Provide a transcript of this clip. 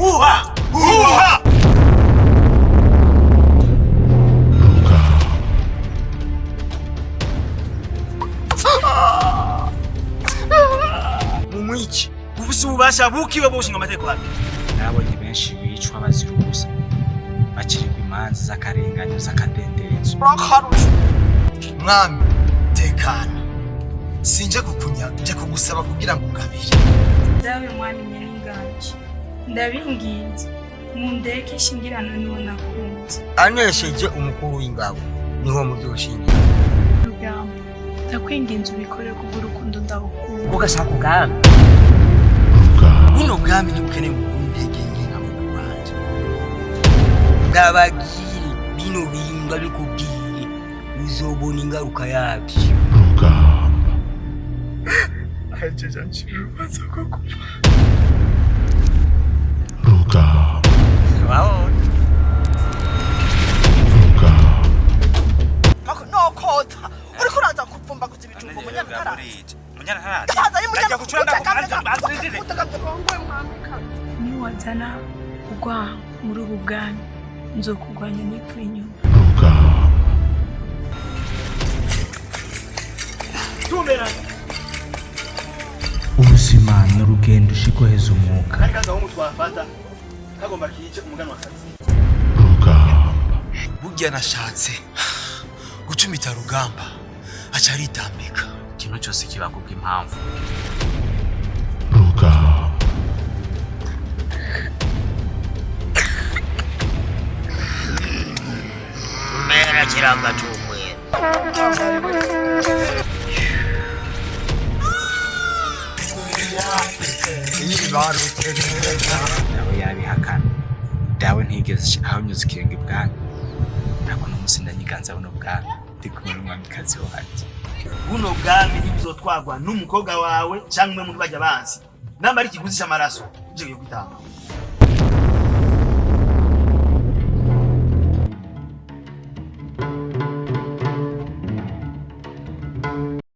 우하! 우하! mumwici ufise ububasha bukiwe bushinga amategeko hano nabonye benshi bicwa bazira ubusa bacirirwa imanza z'akarenganyo z'akadenderezo mwami tekana sinje kukunya nje kugusaba kugira ngo ngabire dawe mwami nyiringanje ndabinginze mundeke shingirano n'uwo nakunze anesheje umukuru w'ingabo niho mu byoshingira rugamba ndakwinginze ubikore kubw'urukundo ndagukunda ugashaka ubwami buno bwami ntibukeneye umukuru w'intege nke nka muntu wanje ndabagire bino bintu abikubwiye uzobona ingaruka yabyo ajeje nshira urubanza rwo gupfa nokota uriko uraza kupfumba kuzi ibijumba munyantara niwazana kugwa muri ubu bwami nzokugwanya n'ipfuye inyuma ubuzima n'urugendo ushikoheza umwuka burya nashatse gucumita rugamba aca aritambika ikintu cyose kiba kubw'impamvu mera kiranga cy'umweru nawe yabihakana dawe ntigeze ahanyuze ikirenge bwami ariko n'umunsi ndanyiganza buno bwami ndi kumwe n'umwamikazi wanjye buno bwami ntibuzotwagwa n'umukobwa wawe cyangwa umwe muri bajya bansi namba ari ikiguzi cy'amaraso uje kwitanga